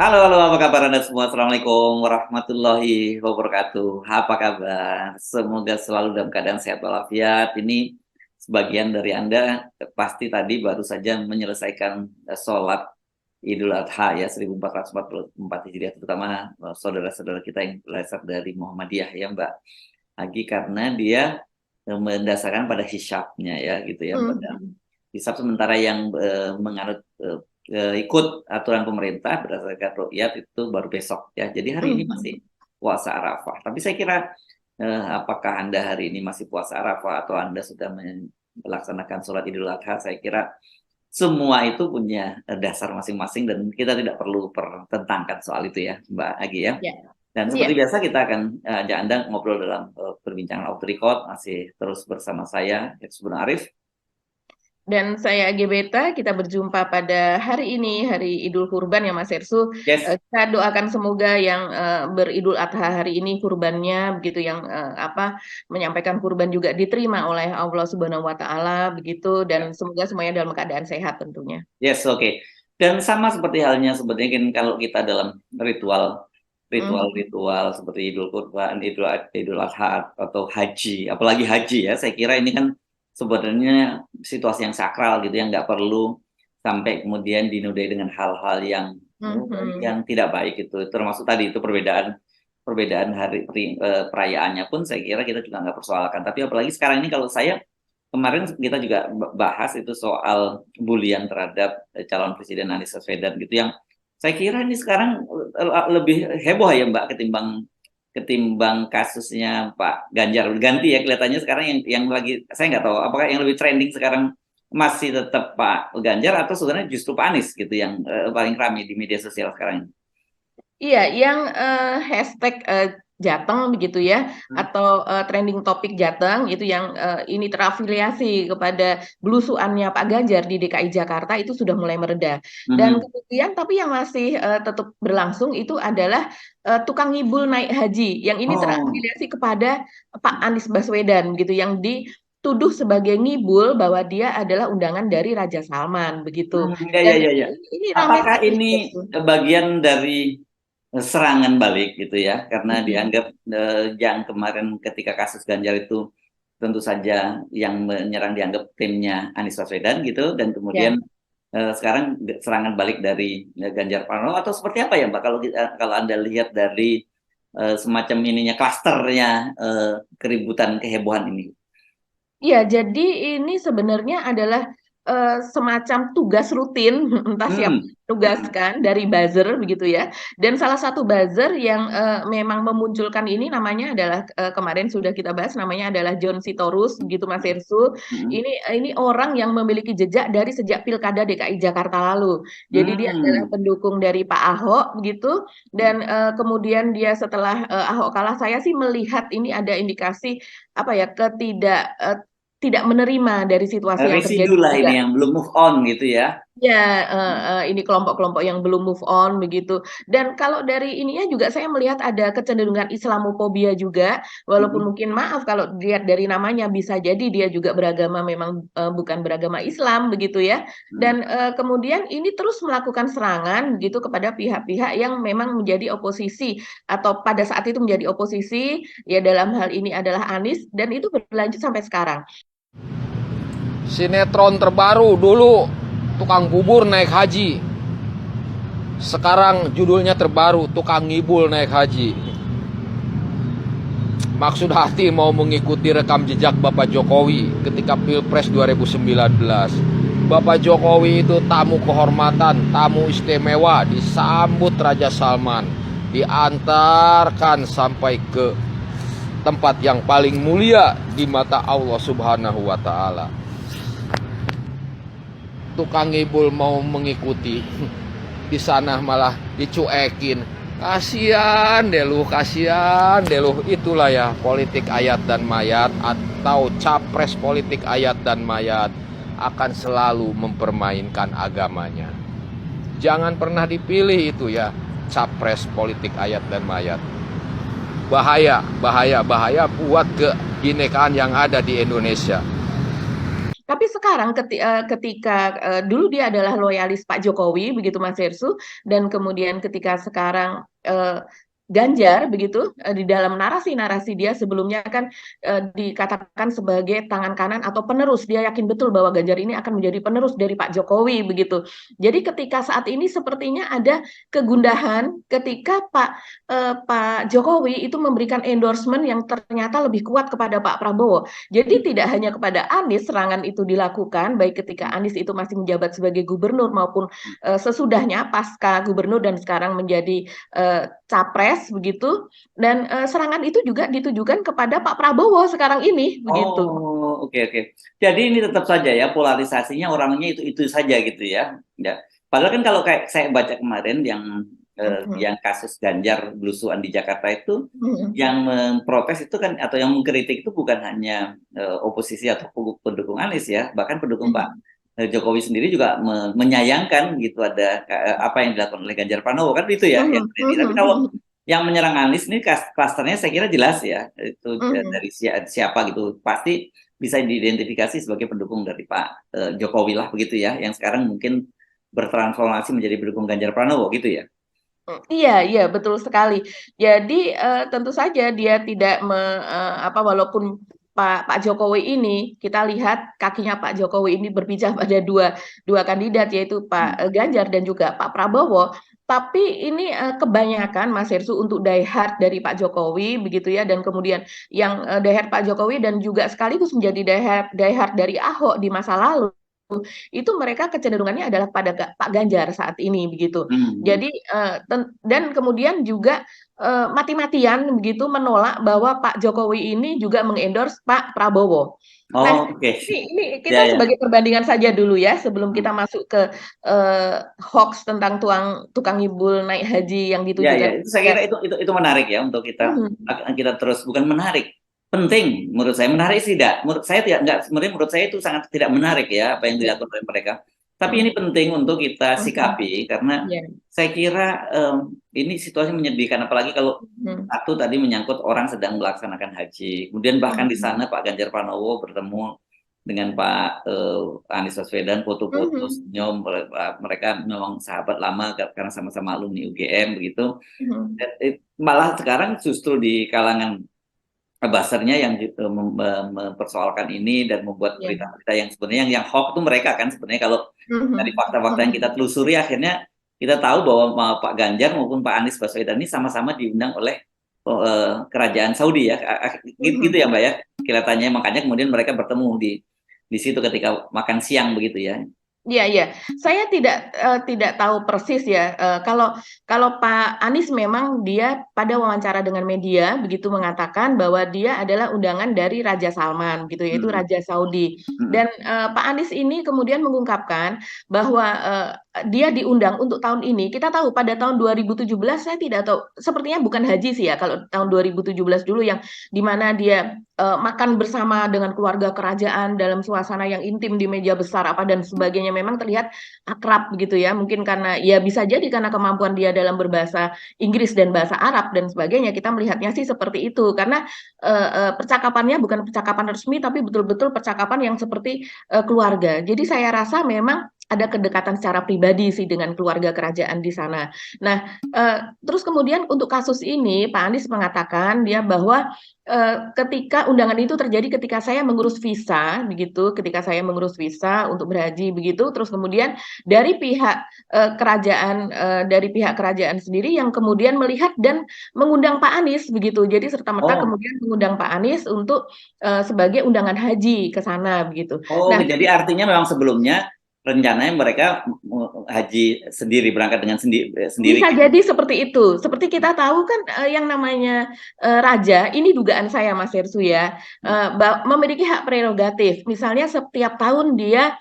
Halo, halo, apa kabar Anda semua? Assalamualaikum warahmatullahi wabarakatuh. Apa kabar? Semoga selalu dalam keadaan sehat walafiat. Ini sebagian dari Anda pasti tadi baru saja menyelesaikan sholat Idul Adha ya 1444 Hijriah, terutama saudara-saudara kita yang berasal dari Muhammadiyah ya Mbak Agi, karena dia mendasarkan pada hisabnya ya gitu ya, pada Mhm. hisab, sementara yang menganut ikut aturan pemerintah berdasarkan ruqyat itu baru besok ya. Jadi hari ini masih Mhm. puasa Arafah. Tapi saya kira apakah Anda hari ini masih puasa Arafah atau Anda sudah melaksanakan sholat Idul Adha, saya kira semua itu punya dasar masing-masing dan kita tidak perlu pertentangkan soal itu ya, Mbak Agi ya. Ya, Dan seperti iya. biasa kita akan ajak Anda ngobrol dalam perbincangan off the record, masih terus bersama saya, Hifzul Arif. Dan saya Gebeta, kita berjumpa pada hari ini, hari Idul Kurban ya Mas Ersu. Yes, Kita doakan semoga yang beridul adha hari ini kurbannya begitu, yang menyampaikan kurban juga diterima oleh Allah Subhanahu wa taala begitu, dan semoga semuanya dalam keadaan sehat tentunya. yes, oke. Dan sama seperti halnya sebenarnya kan kalau kita dalam ritual Mhm. ritual-ritual seperti Idul Kurban, Idul Adha atau haji, apalagi haji ya, saya kira ini kan sebenarnya situasi yang sakral gitu, yang nggak perlu sampai kemudian dinodai dengan hal-hal Mhm. yang tidak baik itu. Termasuk tadi itu perbedaan perbedaan perayaannya pun saya kira kita juga nggak persoalkan. Tapi apalagi sekarang ini kalau saya kemarin kita juga bahas itu soal bulian terhadap calon presiden Anies Baswedan gitu, yang saya kira ini sekarang lebih heboh ya Mbak ketimbang ketimbang kasusnya Pak Ganjar. Ganti ya kelihatannya sekarang yang lagi, saya nggak tahu apakah yang lebih trending sekarang masih tetap Pak Ganjar atau sebenarnya justru Pak Anies gitu yang paling ramai di media sosial sekarang ini. Iya, yang hashtag Jateng begitu ya, Hmm. atau trending topik Jateng itu yang ini terafiliasi kepada belusuannya Pak Ganjar di DKI Jakarta itu sudah mulai mereda. Dan Mhm. kemudian tapi yang masih tetap berlangsung itu adalah tukang ngibul naik haji, yang ini Oh, terafiliasi kepada Pak Anies Baswedan gitu, yang dituduh sebagai ngibul bahwa dia adalah undangan dari Raja Salman begitu. ya, Dan ya, ya, ya. ini ramai Apakah sekali. ini bagian dari serangan balik gitu ya, karena Mm-mm. dianggap yang kemarin ketika kasus Ganjar itu tentu saja yang menyerang dianggap timnya Anies Baswedan gitu, dan Ya. kemudian sekarang serangan balik dari Ganjar Pranowo, atau seperti apa ya Mbak, kalau Anda lihat dari semacam ininya, klasternya keributan kehebohan ini. Iya, jadi ini sebenarnya adalah semacam tugas rutin, entah siapa Hmm. yang tugaskan dari buzzer begitu ya. Dan salah satu buzzer yang memang memunculkan ini namanya adalah kemarin sudah kita bahas, namanya adalah John Sitorus begitu Mas Irsu. Hmm. Ini orang yang memiliki jejak dari sejak Pilkada DKI Jakarta lalu. Jadi dia adalah Hmm. pendukung dari Pak Ahok begitu, dan kemudian dia setelah Ahok kalah, saya sih melihat ini ada indikasi apa ya, tidak menerima dari situasi yang terjadi Residu lah ini juga. yang belum move on gitu ya. Ya, ini kelompok-kelompok yang belum move on begitu. Dan kalau dari ininya juga saya melihat ada kecenderungan Islamophobia juga, walaupun Hmm. mungkin maaf kalau dilihat dari namanya bisa jadi dia juga beragama memang bukan beragama Islam begitu ya. Hmm. Dan kemudian ini terus melakukan serangan gitu kepada pihak-pihak yang memang menjadi oposisi atau pada saat itu menjadi oposisi, ya dalam hal ini adalah Anies, dan itu berlanjut sampai sekarang. Sinetron terbaru dulu tukang bubur naik haji. Sekarang judulnya terbaru tukang ngibul naik haji. Maksud hati mau mengikuti rekam jejak Bapak Jokowi ketika Pilpres 2019. Bapak Jokowi itu tamu kehormatan, tamu istimewa, disambut Raja Salman, diantarkan sampai ke tempat yang paling mulia di mata Allah Subhanahu wa taala. Tukang ngibul mau mengikuti, di sana malah dicuekin. Kasihan deh lu. Itulah ya politik ayat dan mayat, atau capres politik ayat dan mayat akan selalu mempermainkan agamanya. Jangan pernah dipilih itu ya, capres politik ayat dan mayat. Bahaya buat kebinekaan yang ada di Indonesia. Tapi sekarang ketika dulu dia adalah loyalis Pak Jokowi begitu Mas Hersu, dan kemudian ketika sekarang Ganjar begitu di dalam narasi-narasi dia sebelumnya kan dikatakan sebagai tangan kanan atau penerus. Dia yakin betul bahwa Ganjar ini akan menjadi penerus dari Pak Jokowi begitu. Jadi ketika saat ini sepertinya ada kegundahan ketika Pak Jokowi itu memberikan endorsement yang ternyata lebih kuat kepada Pak Prabowo. Jadi tidak hanya kepada Anies serangan itu dilakukan, baik ketika Anies itu masih menjabat sebagai gubernur maupun sesudahnya pasca gubernur dan sekarang menjadi capres begitu, dan serangan itu juga ditujukan kepada Pak Prabowo sekarang ini begitu. Oh, oke. Jadi ini tetap saja ya polarisasinya orangnya itu saja gitu ya. Ya. Padahal kan kalau kayak saya baca kemarin yang kasus Ganjar belusuan di Jakarta itu, yang memprotes itu kan atau yang mengkritik itu bukan hanya oposisi atau pendukung Anies ya, bahkan pendukung Pak Jokowi sendiri juga menyayangkan gitu ada apa yang dilakukan oleh Ganjar Pranowo kan itu ya. Tapi kalau yang menyerang Anies ini klasternya saya kira jelas ya, itu dari siapa gitu, pasti bisa diidentifikasi sebagai pendukung dari Pak Jokowi lah begitu ya, yang sekarang mungkin bertransformasi menjadi pendukung Ganjar Pranowo gitu ya. Iya, betul sekali. Jadi tentu saja dia tidak walaupun Pak Jokowi ini kita lihat kakinya Pak Jokowi ini berpijak pada dua kandidat yaitu Pak Ganjar dan juga Pak Prabowo. Tapi ini kebanyakan Mas Hersu untuk die hard dari Pak Jokowi begitu ya, dan kemudian yang die hard Pak Jokowi dan juga sekaligus menjadi die hard dari Ahok di masa lalu, itu mereka kecenderungannya adalah pada Pak Ganjar saat ini begitu. Jadi dan kemudian juga mati-matian begitu menolak bahwa Pak Jokowi ini juga mengendorse Pak Prabowo. Nah, ini kita sebagai perbandingan saja dulu ya sebelum kita masuk ke hoax tentang tukang ngibul naik haji yang ditujukan. Itu saya kira itu menarik ya untuk kita terus, bukan menarik. Penting menurut saya, menarik sih tidak. Menurut saya tidak, sebenarnya menurut saya itu sangat tidak menarik ya apa yang dilakukan oleh mereka. Tapi ini penting untuk kita sikapi karena saya kira ini situasi menyedihkan, apalagi kalau satu tadi menyangkut orang sedang melaksanakan haji. Kemudian bahkan di sana Pak Ganjar Pranowo bertemu dengan Pak Anies Baswedan, foto-foto senyum, mereka memang sahabat lama karena sama-sama alumni UGM begitu. Malah sekarang justru di kalangan buzzernya yang mempersoalkan ini dan membuat berita-berita yang sebenarnya yang hoax itu mereka kan sebenarnya. Kalau dari fakta-fakta yang kita telusuri akhirnya kita tahu bahwa Pak Ganjar maupun Pak Anies Baswedan ini sama-sama diundang oleh kerajaan Saudi ya, gitu ya Mbak ya kelihatannya, makanya kemudian mereka bertemu di situ ketika makan siang begitu ya. Iya. Saya tidak tahu persis ya. Kalau Pak Anies memang dia pada wawancara dengan media begitu mengatakan bahwa dia adalah undangan dari Raja Salman gitu, yaitu Raja Saudi. Dan Pak Anies ini kemudian mengungkapkan bahwa dia diundang untuk tahun ini. Kita tahu pada tahun 2017 saya tidak tahu, sepertinya bukan haji sih ya kalau tahun 2017 dulu yang dimana dia makan bersama dengan keluarga kerajaan dalam suasana yang intim di meja besar apa dan sebagainya, memang terlihat akrab begitu ya, mungkin karena ya bisa jadi karena kemampuan dia dalam berbahasa Inggris dan bahasa Arab dan sebagainya, kita melihatnya sih seperti itu karena percakapannya bukan percakapan resmi tapi betul-betul percakapan yang seperti keluarga. Jadi saya rasa memang ada kedekatan secara pribadi sih dengan keluarga kerajaan di sana. Nah, terus kemudian untuk kasus ini Pak Anies mengatakan dia bahwa ketika undangan itu terjadi ketika saya mengurus visa begitu, ketika saya mengurus visa untuk berhaji begitu, terus kemudian dari pihak kerajaan sendiri yang kemudian melihat dan mengundang Pak Anies begitu. Jadi serta-merta kemudian mengundang Pak Anies untuk sebagai undangan haji ke sana begitu. Nah, jadi artinya memang sebelumnya rencananya mereka haji sendiri, berangkat dengan sendiri. Bisa jadi seperti itu. Seperti kita tahu kan yang namanya raja, ini dugaan saya Mas Hersu ya, memiliki hak prerogatif. Misalnya setiap tahun dia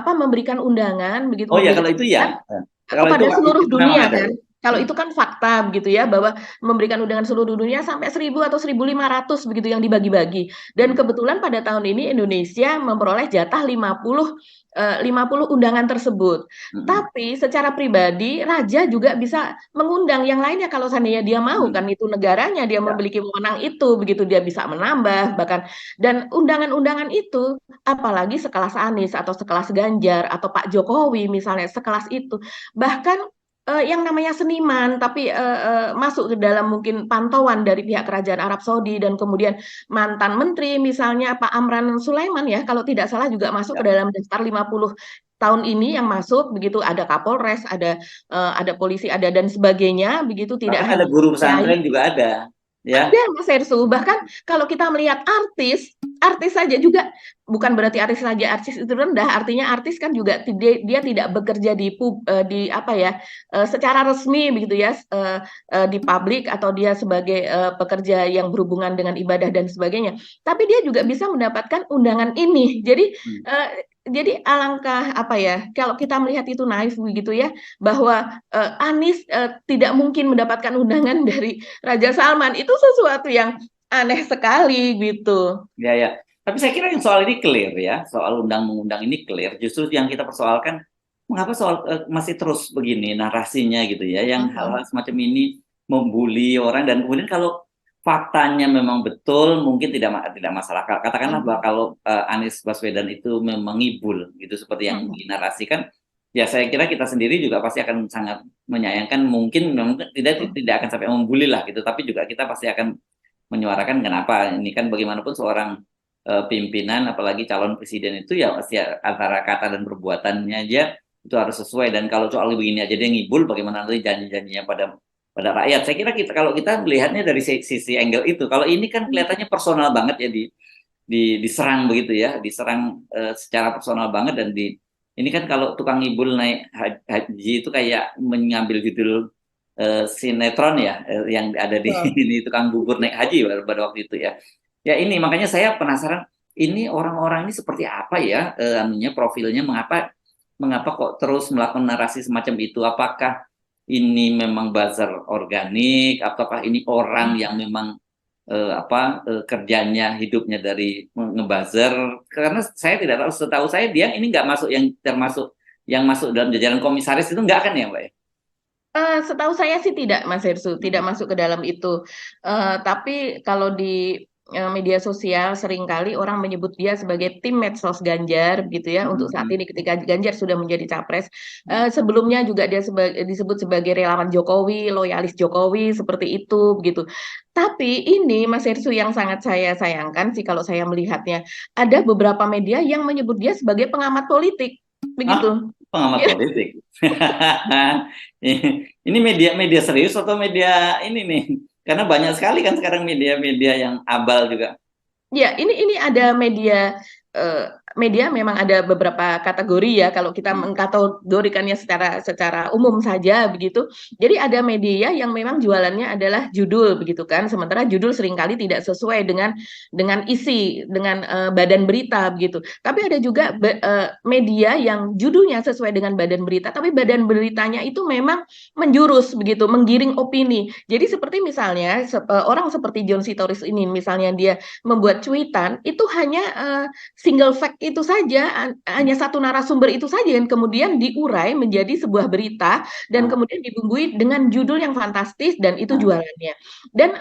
memberikan undangan begitu. Oh ya, kalau itu ya. Kepada seluruh dunia kan. Kalau itu kan fakta begitu ya, bahwa memberikan undangan seluruh dunia sampai 1.000 atau 1.500 begitu yang dibagi-bagi. Dan kebetulan pada tahun ini Indonesia memperoleh jatah 50 undangan tersebut. Tapi secara pribadi Raja juga bisa mengundang yang lainnya kalau seandainya dia mau, kan itu negaranya, dia memiliki wewenang itu begitu, dia bisa menambah bahkan. Dan undangan-undangan itu apalagi sekelas Anies atau sekelas Ganjar atau Pak Jokowi misalnya, sekelas itu bahkan yang namanya seniman tapi masuk ke dalam mungkin pantauan dari pihak kerajaan Arab Saudi, dan kemudian mantan menteri misalnya Pak Amran Sulaiman ya kalau tidak salah juga masuk ke dalam daftar 50 tahun ini yang masuk begitu, ada Kapolres, ada polisi, ada dan sebagainya begitu, tidak Bahkan ada hanya guru kiai. pesantren juga ada, ya. Ada Mas Hersu, bahkan kalau kita melihat artis saja juga, bukan berarti artis itu rendah, artinya artis kan juga dia tidak bekerja di apa ya, secara resmi begitu ya, di publik, atau dia sebagai pekerja yang berhubungan dengan ibadah dan sebagainya. Tapi dia juga bisa mendapatkan undangan ini. Jadi alangkah apa ya, kalau kita melihat itu naif begitu ya, bahwa Anies tidak mungkin mendapatkan undangan dari Raja Salman, itu sesuatu yang aneh sekali gitu. Ya, ya. Tapi saya kira yang soal ini clear ya, soal undang-undang ini clear. Justru yang kita persoalkan, mengapa masih terus begini narasinya gitu ya, yang hal-hal semacam ini membuli orang, dan kemudian kalau faktanya memang betul mungkin tidak masalah. Katakanlah bahwa kalau Anies Baswedan itu memang ngibul gitu seperti yang dinarasikan, ya saya kira kita sendiri juga pasti akan sangat menyayangkan, mungkin tidak akan sampai membuli lah gitu, tapi juga kita pasti akan menyuarakan kenapa. Ini kan bagaimanapun seorang pimpinan apalagi calon presiden itu ya pasti antara kata dan perbuatannya aja itu harus sesuai, dan kalau soal begini aja dia ngibul, bagaimana nanti janji-janjinya pada rakyat. Saya kira kalau kita melihatnya dari sisi angle itu, kalau ini kan kelihatannya personal banget ya, diserang begitu ya, diserang secara personal banget, dan ini kan kalau tukang ngibul naik haji itu kayak mengambil judul sinetron ya, yang ada di tukang bubur naik haji pada waktu itu ya. Ya ini makanya saya penasaran, ini orang-orang ini seperti apa ya, profilnya, mengapa kok terus melakukan narasi semacam itu? Apakah ini memang buzzer organik, ataukah ini orang yang memang kerjanya, hidupnya dari ngebuzzer? Karena saya tidak tahu, setahu saya dia ini nggak masuk yang masuk dalam jajaran komisaris itu, nggak kan ya Mbak ya? Setahu saya sih tidak, Mas Hersu, tidak masuk ke dalam itu. Tapi kalau di media sosial seringkali orang menyebut dia sebagai tim medsos Ganjar gitu ya, untuk saat ini ketika Ganjar sudah menjadi capres. Sebelumnya juga dia disebut sebagai relawan Jokowi, loyalis Jokowi, seperti itu begitu. Tapi ini Mas Hersu yang sangat saya sayangkan sih kalau saya melihatnya, ada beberapa media yang menyebut dia sebagai pengamat politik begitu. Pengamat politik. Ini media serius atau media ini nih? Karena banyak sekali kan sekarang media-media yang abal juga. Ya, ini ada media memang ada beberapa kategori ya, kalau kita mengkategorikannya secara umum saja begitu. Jadi ada media yang memang jualannya adalah judul begitu kan, sementara judul seringkali tidak sesuai dengan isi, dengan badan berita begitu. Tapi ada juga media yang judulnya sesuai dengan badan berita, tapi badan beritanya itu memang menjurus begitu, menggiring opini. Jadi seperti misalnya orang seperti John Sitoris ini, misalnya dia membuat cuitan itu hanya single fact itu saja, hanya satu narasumber itu saja, yang kemudian diurai menjadi sebuah berita dan kemudian dibumbui dengan judul yang fantastis, dan itu jualannya. Dan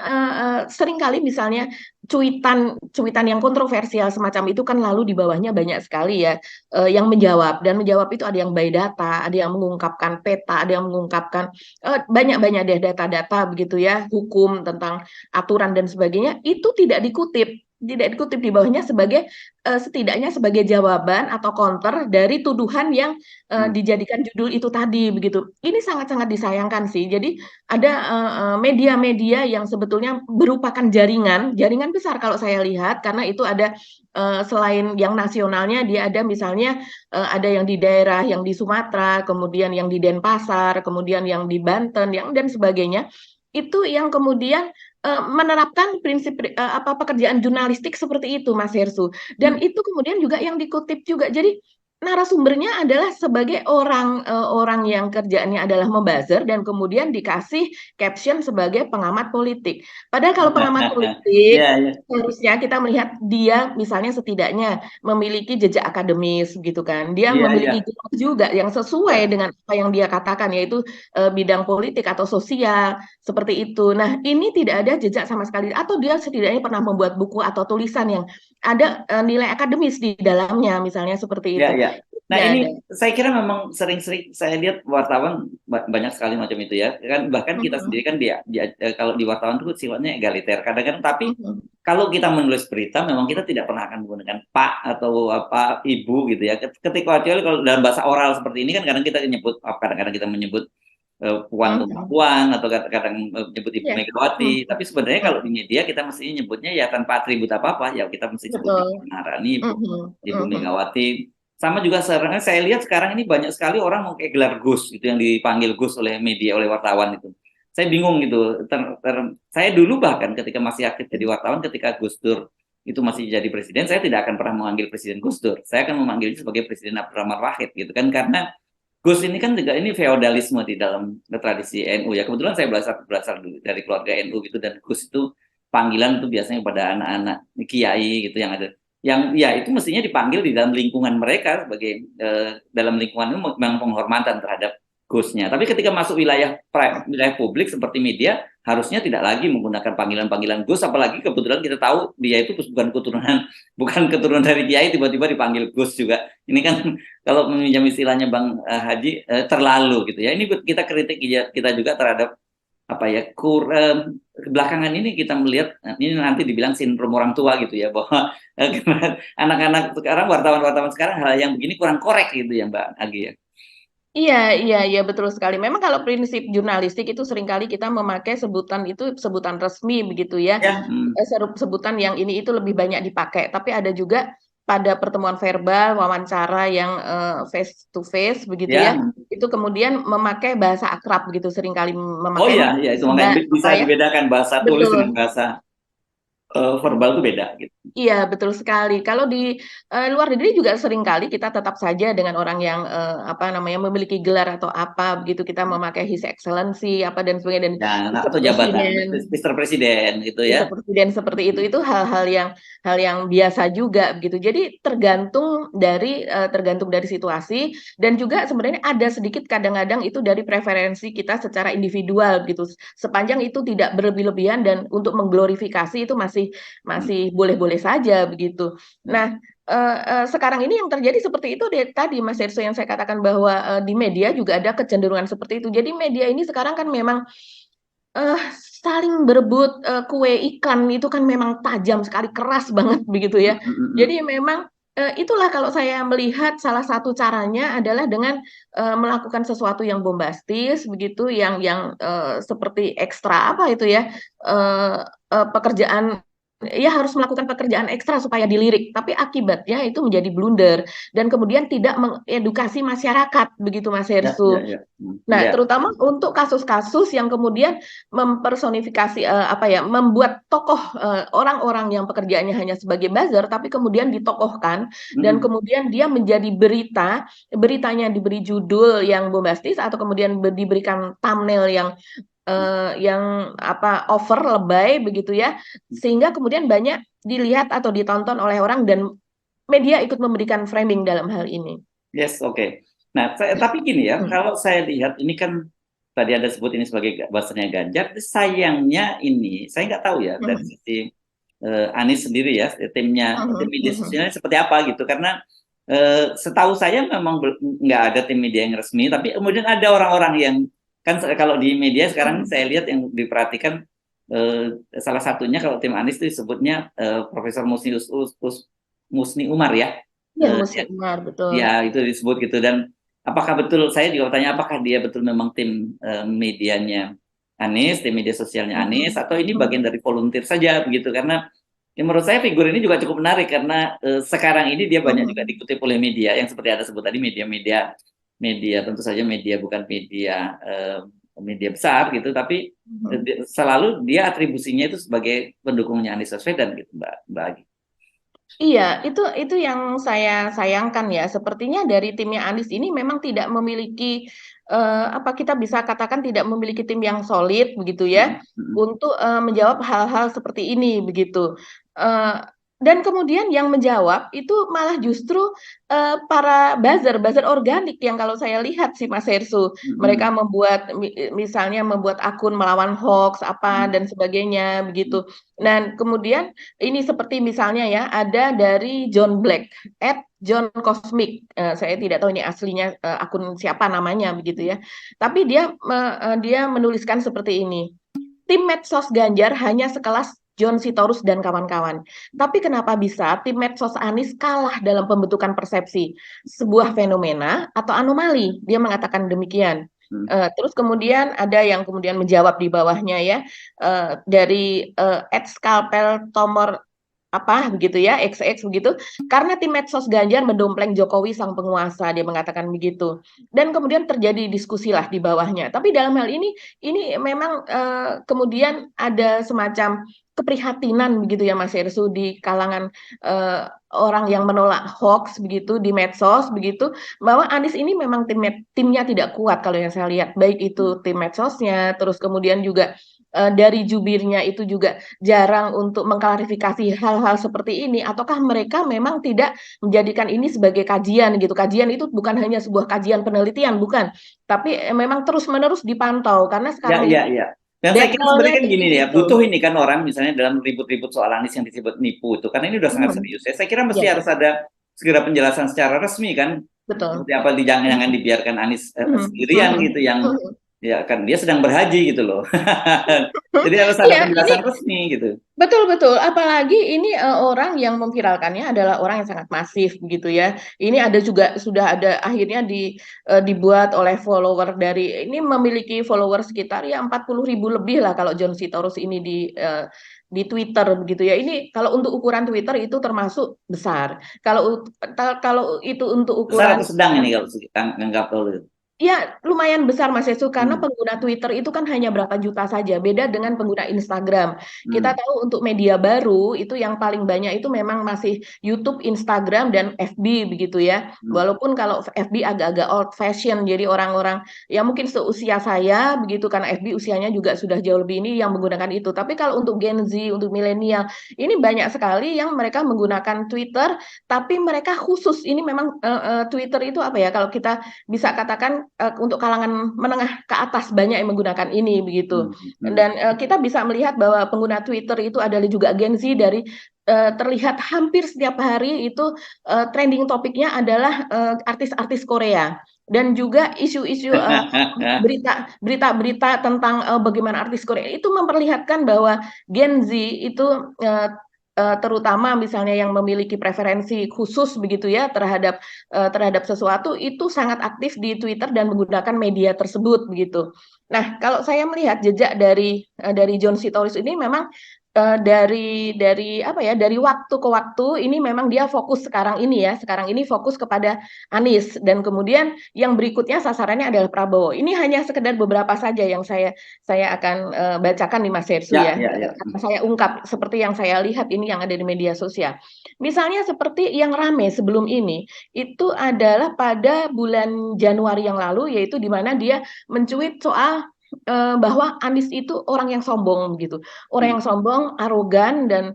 seringkali misalnya cuitan yang kontroversial semacam itu kan lalu di bawahnya banyak sekali ya yang menjawab, dan menjawab itu ada yang by data, ada yang mengungkapkan peta, ada yang mengungkapkan banyak deh data-data begitu ya, hukum tentang aturan dan sebagainya, itu tidak dikutip di bawahnya sebagai setidaknya sebagai jawaban atau counter dari tuduhan yang dijadikan judul itu tadi begitu. Ini sangat-sangat disayangkan sih. Jadi ada media-media yang sebetulnya merupakan jaringan besar kalau saya lihat, karena itu ada selain yang nasionalnya, dia ada misalnya ada yang di daerah, yang di Sumatera, kemudian yang di Denpasar, kemudian yang di Banten, dan sebagainya. Itu yang kemudian menerapkan prinsip pekerjaan jurnalistik seperti itu, Mas Hersu. Dan itu kemudian juga yang dikutip juga. Jadi narasumbernya adalah sebagai orang yang kerjaannya adalah membuzzer dan kemudian dikasih caption sebagai pengamat politik. Padahal kalau pengamat Iya, politik iya. harusnya kita melihat dia misalnya setidaknya memiliki jejak akademis gitu kan. Dia Iya, iya. memiliki gelar juga yang sesuai Ya. dengan apa yang dia katakan yaitu bidang politik atau sosial seperti itu. Nah, ini tidak ada jejak sama sekali atau dia setidaknya pernah membuat buku atau tulisan yang ada nilai akademis di dalamnya misalnya seperti Ya, itu. ya. Nah, Tidak ada. ini saya kira memang sering-sering saya lihat wartawan banyak sekali macam itu ya. Kan bahkan kita Mhm, sendiri kan kalau di wartawan itu sifatnya egaliter. Kadang-kadang tapi mhm, kalau kita menulis berita memang kita tidak pernah akan menggunakan Pak atau apa Ibu gitu ya. Ketika kecuali kalau dalam bahasa oral seperti ini kan kadang kita nyebut kadang-kadang kita menyebut Puan atau Mbak mhm. Puan atau kadang-kadang menyebut Ibu Iya. Megawati. Mhm, Tapi sebenarnya kalau di mhm. media kita mesti nyebutnya ya tanpa atribut apa-apa. Ya kita mesti sebut Ibu Betul. Maharani, Mhm, Ibu mhm. Megawati. Sama juga sekarang saya lihat sekarang ini banyak sekali orang mau kayak gelar Gus itu yang dipanggil Gus oleh media oleh wartawan itu. Saya bingung gitu. Saya dulu bahkan ketika masih aktif jadi wartawan ketika Gus Dur itu masih jadi presiden, saya tidak akan pernah memanggil Presiden Gus Dur. Saya akan memanggilnya sebagai Presiden Abdurrahman Wahid gitu kan karena Gus ini kan juga ini feodalisme di dalam tradisi NU ya. Kebetulan saya berasal dari keluarga NU gitu dan Gus itu panggilan itu biasanya pada anak-anak kiai gitu yang ada yang ya itu mestinya dipanggil di dalam lingkungan mereka sebagai dalam lingkungan itu memang penghormatan terhadap Gusnya. Tapi ketika masuk wilayah publik seperti media harusnya tidak lagi menggunakan panggilan-panggilan Gus apalagi kebetulan kita tahu dia itu bukan keturunan dari kiai tiba-tiba dipanggil Gus juga. Ini kan kalau meminjam istilahnya Bang Haji terlalu gitu ya. Ini kita kritik kita juga terhadap apa ya belakangan ini kita melihat ini nanti dibilang sindrom orang tua gitu ya bahwa anak-anak sekarang wartawan-wartawan sekarang hal yang begini kurang korek gitu ya Mbak Agi ya. Iya, iya, iya, betul sekali. Memang kalau prinsip jurnalistik itu seringkali kita memakai sebutan itu sebutan resmi begitu ya. Ya, Sebutan yang ini itu lebih banyak dipakai. Tapi ada juga pada pertemuan verbal, wawancara yang face to face begitu ya. ya. Itu kemudian memakai bahasa akrab begitu seringkali Oh memakai iya, ya itu makanya apa bisa ya? dibedakan bahasa tulis Betul. dengan bahasa verbal itu beda gitu. Iya, betul sekali. Kalau di luar negeri juga seringkali kita tetap saja dengan orang yang apa namanya memiliki gelar atau apa begitu kita memakai His Excellency apa dan sebagainya dan Dan Mr. atau jabatan Presiden. Mr. Presiden gitu ya. Bisa presiden seperti itu hal yang biasa juga begitu. Jadi tergantung dari situasi dan juga sebenarnya ada sedikit kadang-kadang itu dari preferensi kita secara individual gitu. Sepanjang itu tidak berlebih-lebihan dan untuk mengglorifikasi itu masih boleh-boleh saja begitu. Nah, sekarang ini yang terjadi seperti itu tadi Mas Erso yang saya katakan bahwa di media juga ada kecenderungan seperti itu. Jadi media ini sekarang kan memang saling berebut, kue ikan itu kan memang tajam sekali, keras banget begitu ya. Jadi memang, itulah kalau saya melihat salah satu caranya adalah dengan, melakukan sesuatu yang bombastis begitu, yang seperti ekstra apa itu ya, eee eee, pekerjaan ya harus melakukan pekerjaan ekstra supaya dilirik, tapi akibatnya itu menjadi blunder dan kemudian tidak mengedukasi masyarakat begitu Mas Ya, ya, Hersu. ya. Nah, Ya. terutama untuk kasus-kasus yang kemudian mempersonifikasi, apa ya, membuat tokoh, orang-orang yang pekerjaannya hanya sebagai buzzer, tapi kemudian ditokohkan dan Mm. kemudian dia menjadi berita, beritanya diberi judul yang bombastis atau kemudian diberikan thumbnail yang apa, over, lebay begitu ya, sehingga kemudian banyak dilihat atau ditonton oleh orang dan media ikut memberikan framing dalam hal ini. Yes, oke. Nah, tapi gini ya, Mhm, kalau saya lihat ini kan tadi ada sebut ini sebagai bahasanya Ganjar, sayangnya ini saya nggak tahu ya dari mhm, sisi Anies sendiri ya, tim mhm, media mhm, sosialnya seperti apa gitu, karena setahu saya memang nggak ada tim media yang resmi, tapi kemudian ada orang-orang yang kan kalau di media sekarang mhm. saya lihat yang diperhatikan salah satunya kalau tim Anies itu disebutnya Profesor Musni Umar ya. Iya, Dia Muslim Umar, betul. ya itu disebut gitu dan apakah betul saya juga bertanya apakah dia betul memang tim medianya Anies, tim media sosialnya Anies Mhm, atau ini bagian mhm, dari volunteer saja begitu karena ya menurut saya figur ini juga cukup menarik karena sekarang ini dia banyak juga mhm, dikutip oleh media yang seperti ada sebut tadi media tentu saja media bukan media besar gitu tapi mhm. selalu dia atribusinya itu sebagai pendukungnya Anies Baswedan gitu Mbak Agi. Iya, itu yang saya sayangkan ya. Sepertinya dari timnya Anies ini memang tidak memiliki apa kita bisa katakan tidak memiliki tim yang solid begitu ya Mm, mm, untuk menjawab hal-hal seperti ini begitu. Eh, dan kemudian yang menjawab itu malah justru para buzzer organik yang kalau saya lihat sih Mas Hersu, mereka mm, membuat misalnya membuat akun melawan hoax apa mm, dan sebagainya mm, begitu. Dan kemudian ini seperti misalnya ya, ada dari John Black, John Cosmic. Saya tidak tahu ini aslinya akun siapa namanya begitu ya. Tapi dia menuliskan seperti ini. Tim medsos Ganjar hanya sekelas John Sitorus dan kawan-kawan. Tapi kenapa bisa tim medsos Anies kalah dalam pembentukan persepsi? Sebuah fenomena atau anomali? Dia mengatakan demikian. mm. Terus kemudian ada yang kemudian menjawab di bawahnya ya dari @scalpel Tomor apa begitu ya XX begitu karena tim medsos Ganjar mendompleng Jokowi sang penguasa dia mengatakan begitu dan kemudian terjadi diskusi lah di bawahnya tapi dalam hal ini memang kemudian ada semacam keprihatinan begitu ya Mas Hersu di kalangan orang yang menolak hoax begitu di medsos begitu bahwa Anies ini memang timnya tidak kuat kalau yang saya lihat baik itu tim medsosnya terus kemudian juga dari jubirnya itu juga jarang untuk mengklarifikasi hal-hal seperti ini ataukah mereka memang tidak menjadikan ini sebagai kajian gitu. Kajian itu bukan hanya sebuah kajian penelitian bukan, tapi memang terus-menerus dipantau karena Ya, sekarang ya, itu ya. Dan saya kira detailnya sebenarnya kan tinggi gini ya, gitu. butuh ini kan orang misalnya dalam ribut-ribut soal Anies yang disebut nipu itu, karena ini udah sangat Hmm, serius ya. Saya kira mesti ya, harus ada segera penjelasan secara resmi kan, betul. seperti apa jangan dibiarkan Anies Hmm, sendirian hmm, gitu yang hmm. ya kan dia sedang berhaji gitu loh. Jadi harus ada Iya, ini penjelasan resmi gitu. betul betul. Apalagi ini orang yang memviralkannya adalah orang yang sangat masif begitu ya. Ini ada juga sudah ada akhirnya dibuat oleh follower dari ini memiliki follower sekitar ya 40.000 lebih lah kalau John Sitorus ini di Twitter begitu ya. Ini kalau untuk ukuran Twitter itu termasuk besar. Kalau itu untuk Besar ukuran atau sedang ini kalau anggap dulu. ya, lumayan besar Mas Yesu karena Hmm, pengguna Twitter itu kan hanya berapa juta saja, beda dengan pengguna Instagram. Kita hmm, tahu untuk media baru itu yang paling banyak itu memang masih YouTube, Instagram dan FB begitu ya. hmm. Walaupun kalau FB agak-agak old fashion, jadi orang-orang ya mungkin seusia saya begitu karena FB usianya juga sudah jauh lebih ini yang menggunakan itu. Tapi kalau untuk Gen Z, untuk milenial, ini banyak sekali yang mereka menggunakan Twitter, tapi mereka khusus ini memang Twitter itu apa ya? Kalau kita bisa katakan untuk kalangan menengah ke atas banyak yang menggunakan ini begitu. Hmm, hmm. Dan kita bisa melihat bahwa pengguna Twitter itu adalah juga Gen Z dari terlihat hampir setiap hari itu trending topiknya adalah artis-artis Korea dan juga isu-isu berita-berita tentang bagaimana artis Korea itu memperlihatkan bahwa Gen Z itu terutama misalnya yang memiliki preferensi khusus begitu ya terhadap sesuatu itu sangat aktif di Twitter dan menggunakan media tersebut begitu. Nah, kalau saya melihat jejak dari John Sitorus ini memang dari apa ya dari waktu ke waktu ini memang dia fokus sekarang ini fokus kepada Anies dan kemudian yang berikutnya sasarannya adalah Prabowo. Ini hanya sekedar beberapa saja yang saya akan bacakan di Mas Hersu Ya, ya. ya, ya. Saya ungkap seperti yang saya lihat ini yang ada di media sosial. Misalnya seperti yang rame sebelum ini itu adalah pada bulan Januari yang lalu yaitu di mana dia mencuit soal bahwa Anies itu orang yang sombong gitu, orang yang sombong, arogan dan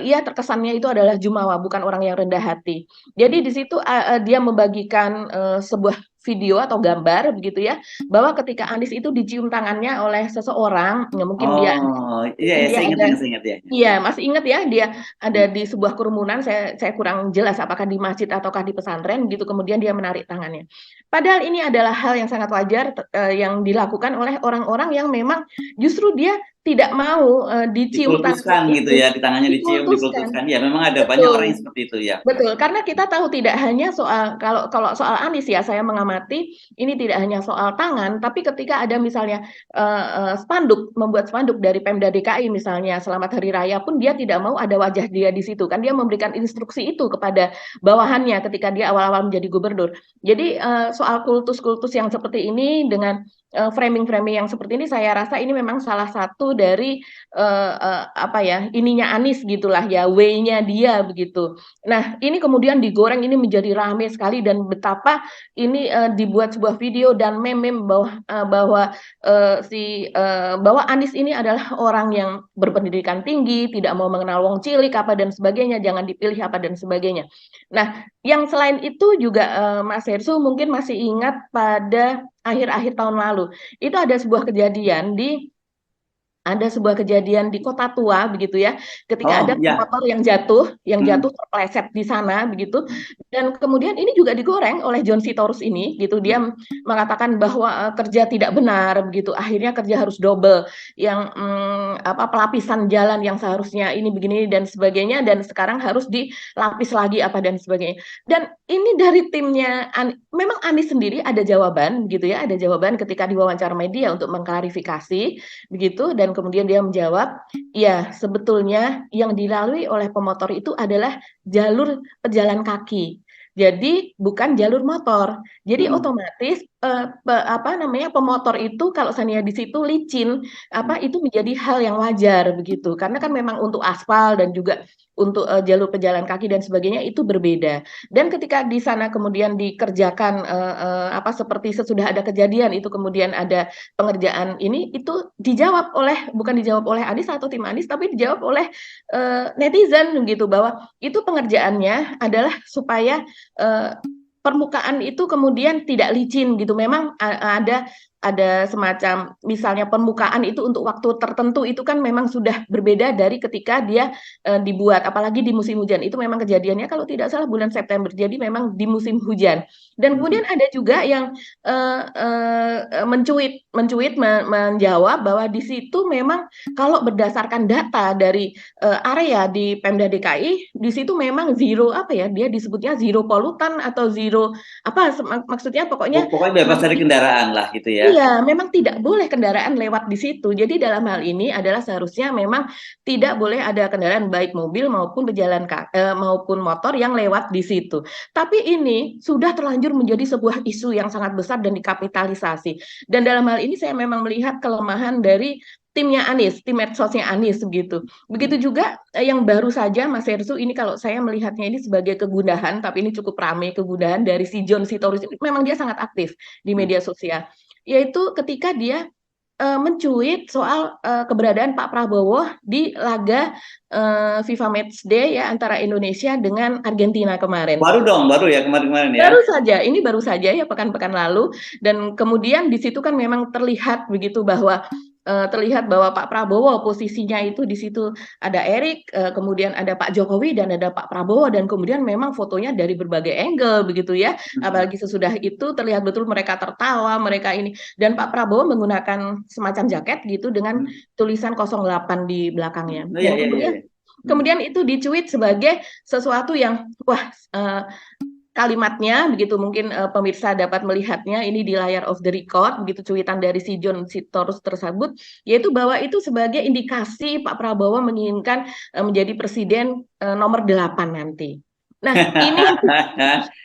ya terkesannya itu adalah jumawa, bukan orang yang rendah hati. Jadi di situ dia membagikan sebuah video atau gambar begitu ya, bahwa ketika Anies itu dicium tangannya oleh seseorang, ya Oh, iya, mungkin ya, dia ada saya ingat ya. iya, masih ingat ya, dia Hmm. ada di sebuah kerumunan, saya kurang jelas apakah di masjid ataukah di pesantren, gitu, kemudian dia menarik tangannya. Padahal ini adalah hal yang sangat wajar yang dilakukan oleh orang-orang yang memang justru dia tidak mau dicium tangannya Dikultuskan gitu itu, ya, di tangannya dicium, dikultuskan. dikultuskan. Ya, memang ada banyak orang yang Betul. seperti itu ya. Betul, karena kita tahu tidak hanya soal kalau kalau soal Anies ya, saya mengamati ini tidak hanya soal tangan, tapi ketika ada misalnya membuat spanduk dari Pemda DKI misalnya Selamat Hari Raya pun dia tidak mau ada wajah dia di situ kan dia memberikan instruksi itu kepada bawahannya ketika dia awal-awal menjadi gubernur. Jadi soal kultus-kultus yang seperti ini dengan framing-framing yang seperti ini saya rasa ini memang salah satu dari apa ya, ininya Anies gitulah ya, way-nya dia begitu. Nah, ini kemudian digoreng, ini menjadi ramai sekali, dan betapa ini dibuat sebuah video dan meme bahwa bahwa Anies ini adalah orang yang berpendidikan tinggi, tidak mau mengenal wong cilik apa dan sebagainya, jangan dipilih apa dan sebagainya. Nah, yang selain itu juga Mas Hersu mungkin masih ingat pada akhir-akhir tahun lalu, itu ada sebuah kejadian di Kota Tua begitu ya, ketika ada Oh ya. motor yang Hmm. jatuh terpeleset di sana begitu, dan kemudian ini juga digoreng oleh John Sitorus ini gitu, dia mengatakan bahwa kerja tidak benar begitu, akhirnya kerja harus double, yang apa, pelapisan jalan yang seharusnya ini begini dan sebagainya, dan sekarang harus dilapis lagi apa dan sebagainya. Dan ini dari timnya, memang Anies sendiri ada jawaban gitu ya, ada jawaban ketika diwawancara media untuk mengklarifikasi begitu, dan kemudian dia menjawab, ya sebetulnya yang dilalui oleh pemotor itu adalah jalur pejalan kaki. Jadi bukan jalur motor. Jadi Hmm. otomatis apa namanya, pemotor itu kalau seandainya di situ licin apa, itu menjadi hal yang wajar begitu. Karena kan memang untuk aspal dan juga untuk jalur pejalan kaki dan sebagainya itu berbeda. Dan ketika di sana kemudian dikerjakan apa, seperti sesudah ada kejadian itu kemudian ada pengerjaan ini, itu bukan dijawab oleh Anies atau tim Anies, tapi dijawab oleh netizen gitu, bahwa itu pengerjaannya adalah supaya permukaan itu kemudian tidak licin gitu. Memang ada semacam, misalnya permukaan itu untuk waktu tertentu itu kan memang sudah berbeda dari ketika dia dibuat, apalagi di musim hujan. Itu memang kejadiannya kalau tidak salah bulan September, jadi memang di musim hujan. Dan kemudian ada juga yang menjawab bahwa di situ memang kalau berdasarkan data dari area di Pemda DKI, di situ memang zero, apa ya, dia disebutnya zero polutan atau zero apa, maksudnya pokoknya Pokoknya bebas dari kendaraan lah gitu ya. iya, memang tidak boleh kendaraan lewat di situ. Jadi dalam hal ini adalah seharusnya memang tidak boleh ada kendaraan baik mobil maupun maupun motor yang lewat di situ. Tapi ini sudah terlanjur menjadi sebuah isu yang sangat besar dan dikapitalisasi. Dan dalam hal ini saya memang melihat kelemahan dari timnya Anies, tim medsosnya Anies begitu. Begitu juga yang baru saja Mas Hersu, ini kalau saya melihatnya ini sebagai kegundahan, tapi ini cukup ramai kegundahan dari si John Sitorus. Memang dia sangat aktif di media sosial, yaitu ketika dia mencuit soal keberadaan Pak Prabowo di laga FIFA Matchday ya antara Indonesia dengan Argentina kemarin. Baru ya kemarin-kemarin ya. Baru saja ya, pekan-pekan lalu, dan kemudian di situ kan memang terlihat begitu bahwa Pak Prabowo posisinya itu di situ ada Erik, kemudian ada Pak Jokowi dan ada Pak Prabowo, dan kemudian memang fotonya dari berbagai angle begitu ya. Apalagi sesudah itu terlihat betul mereka tertawa, mereka ini, dan Pak Prabowo menggunakan semacam jaket gitu dengan tulisan 08 di belakangnya. Oh, Dan iya, iya, iya. kemudian itu dicuit sebagai sesuatu yang wah, kalimatnya begitu, mungkin pemirsa dapat melihatnya ini di layar off the record begitu, cuitan dari si John Sitorus tersebut, yaitu bahwa itu sebagai indikasi Pak Prabowo menginginkan menjadi presiden nomor 8 nanti. Nah, ini